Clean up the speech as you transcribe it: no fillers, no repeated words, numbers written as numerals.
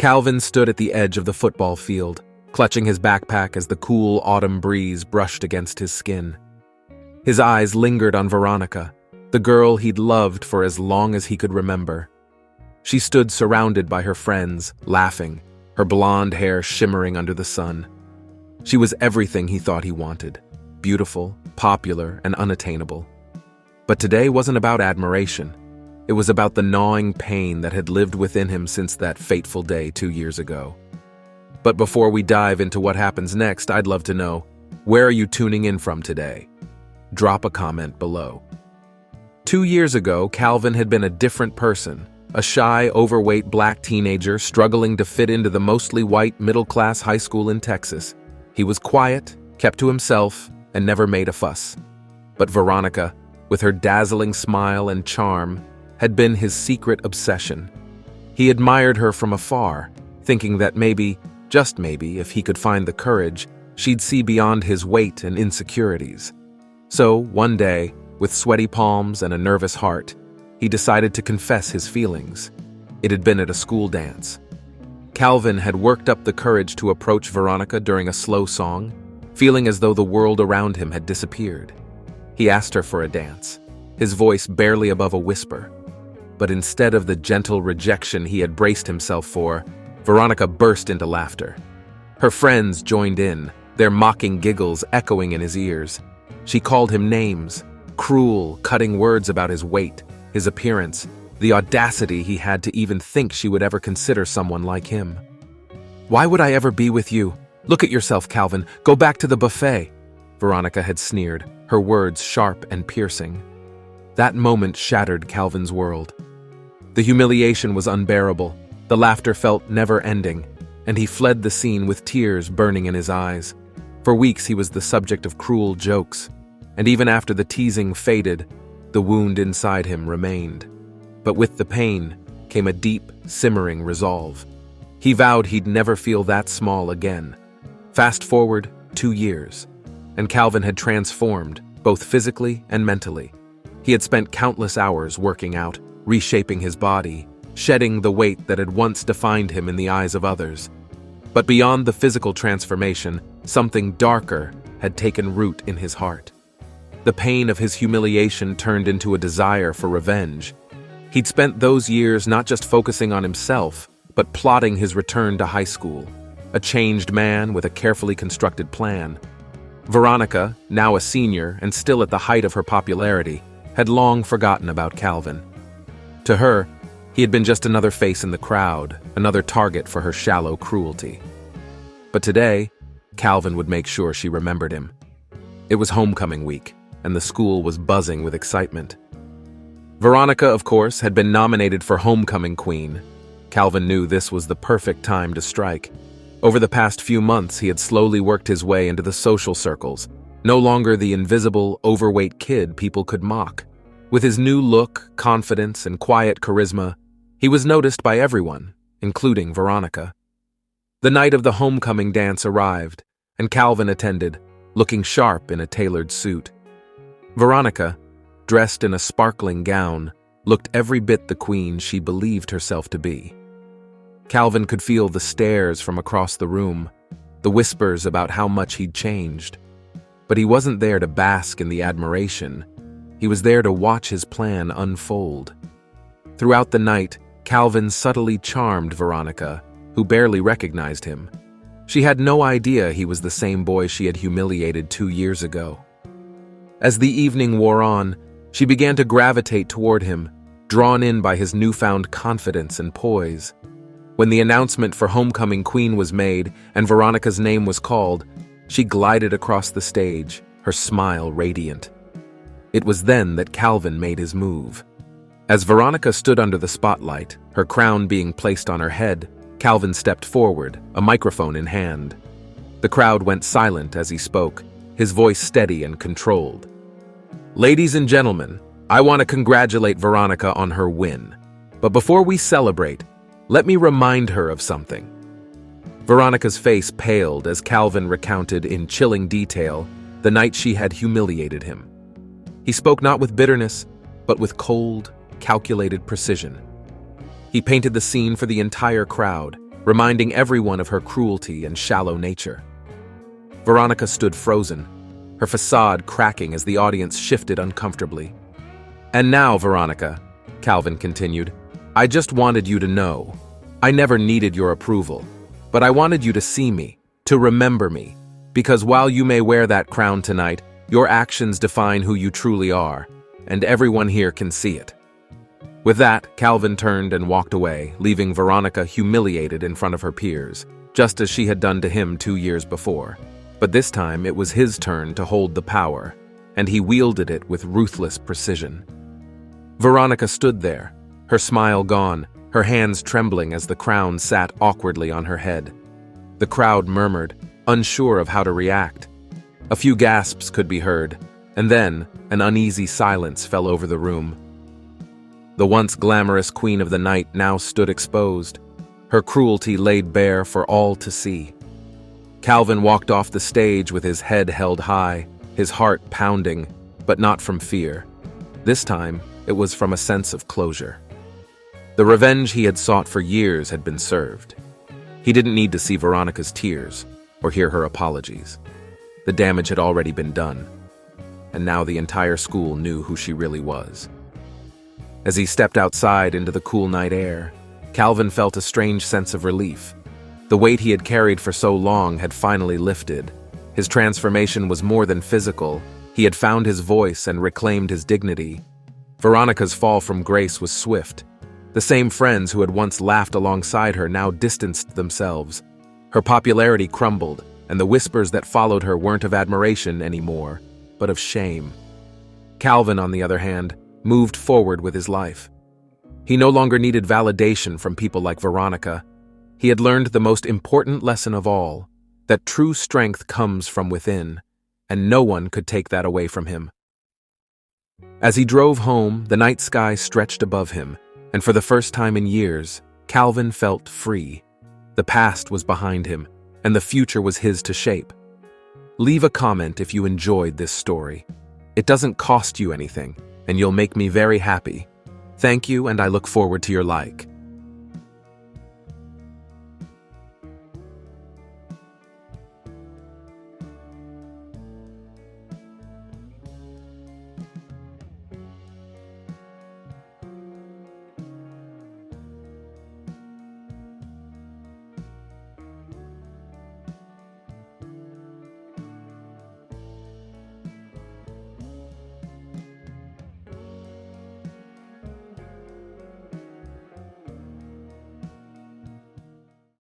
Calvin stood at the edge of the football field, clutching his backpack as the cool autumn breeze brushed against his skin. His eyes lingered on Veronica, the girl he'd loved for as long as he could remember. She stood surrounded by her friends, laughing, her blonde hair shimmering under the sun. She was everything he thought he wanted, beautiful, popular, and unattainable. But today wasn't about admiration. It was about the gnawing pain that had lived within him since that fateful day 2 years ago. But before we dive into what happens next, I'd love to know, where are you tuning in from today? Drop a comment below. 2 years ago, Calvin had been a different person, a shy, overweight black teenager struggling to fit into the mostly white middle-class high school in Texas. He was quiet, kept to himself, and never made a fuss. But Veronica, with her dazzling smile and charm, had been his secret obsession. He admired her from afar, thinking that maybe, just maybe, if he could find the courage, she'd see beyond his weight and insecurities. So, one day, with sweaty palms and a nervous heart, he decided to confess his feelings. It had been at a school dance. Calvin had worked up the courage to approach Veronica during a slow song, feeling as though the world around him had disappeared. He asked her for a dance, his voice barely above a whisper. But instead of the gentle rejection he had braced himself for, Veronica burst into laughter. Her friends joined in, their mocking giggles echoing in his ears. She called him names, cruel, cutting words about his weight, his appearance, the audacity he had to even think she would ever consider someone like him. "Why would I ever be with you? Look at yourself, Calvin. Go back to the buffet," Veronica had sneered, her words sharp and piercing. That moment shattered Calvin's world. The humiliation was unbearable, the laughter felt never-ending, and he fled the scene with tears burning in his eyes. For weeks he was the subject of cruel jokes, and even after the teasing faded, the wound inside him remained. But with the pain came a deep, simmering resolve. He vowed he'd never feel that small again. Fast forward 2 years, and Calvin had transformed, both physically and mentally. He had spent countless hours working out, reshaping his body, shedding the weight that had once defined him in the eyes of others. But beyond the physical transformation, something darker had taken root in his heart. The pain of his humiliation turned into a desire for revenge. He'd spent those years not just focusing on himself, but plotting his return to high school, a changed man with a carefully constructed plan. Veronica, now a senior and still at the height of her popularity, had long forgotten about Calvin. To her, he had been just another face in the crowd, another target for her shallow cruelty. But today, Calvin would make sure she remembered him. It was homecoming week, and the school was buzzing with excitement. Veronica, of course, had been nominated for Homecoming Queen. Calvin knew this was the perfect time to strike. Over the past few months, he had slowly worked his way into the social circles, no longer the invisible, overweight kid people could mock. With his new look, confidence, and quiet charisma, he was noticed by everyone, including Veronica. The night of the homecoming dance arrived, and Calvin attended, looking sharp in a tailored suit. Veronica, dressed in a sparkling gown, looked every bit the queen she believed herself to be. Calvin could feel the stares from across the room, the whispers about how much he'd changed. But he wasn't there to bask in the admiration. He was there to watch his plan unfold. Throughout the night, Calvin subtly charmed Veronica, who barely recognized him. She had no idea he was the same boy she had humiliated 2 years ago. As the evening wore on, she began to gravitate toward him, drawn in by his newfound confidence and poise. When the announcement for Homecoming Queen was made and Veronica's name was called, she glided across the stage, her smile radiant. It was then that Calvin made his move. As Veronica stood under the spotlight, her crown being placed on her head, Calvin stepped forward, a microphone in hand. The crowd went silent as he spoke, his voice steady and controlled. "Ladies and gentlemen, I want to congratulate Veronica on her win. But before we celebrate, let me remind her of something." Veronica's face paled as Calvin recounted in chilling detail the night she had humiliated him. He spoke not with bitterness, but with cold, calculated precision. He painted the scene for the entire crowd, reminding everyone of her cruelty and shallow nature. Veronica stood frozen, her facade cracking as the audience shifted uncomfortably. "And now, Veronica," Calvin continued, "I just wanted you to know. I never needed your approval, but I wanted you to see me, to remember me, because while you may wear that crown tonight, your actions define who you truly are, and everyone here can see it." With that, Calvin turned and walked away, leaving Veronica humiliated in front of her peers, just as she had done to him 2 years before. But this time it was his turn to hold the power, and he wielded it with ruthless precision. Veronica stood there, her smile gone, her hands trembling as the crown sat awkwardly on her head. The crowd murmured, unsure of how to react. A few gasps could be heard, and then an uneasy silence fell over the room. The once glamorous queen of the night now stood exposed, her cruelty laid bare for all to see. Calvin walked off the stage with his head held high, his heart pounding, but not from fear. This time, it was from a sense of closure. The revenge he had sought for years had been served. He didn't need to see Veronica's tears or hear her apologies. The damage had already been done, and now the entire school knew who she really was. As he stepped outside into the cool night air, Calvin felt a strange sense of relief. The weight he had carried for so long had finally lifted. His transformation was more than physical. He had found his voice and reclaimed his dignity. Veronica's fall from grace was swift. The same friends who had once laughed alongside her now distanced themselves. Her popularity crumbled, and the whispers that followed her weren't of admiration anymore, but of shame. Calvin, on the other hand, moved forward with his life. He no longer needed validation from people like Veronica. He had learned the most important lesson of all, that true strength comes from within, and no one could take that away from him. As he drove home, the night sky stretched above him, and for the first time in years, Calvin felt free. The past was behind him, and the future was his to shape. Leave a comment if you enjoyed this story. It doesn't cost you anything, and you'll make me very happy. Thank you, and I look forward to your like.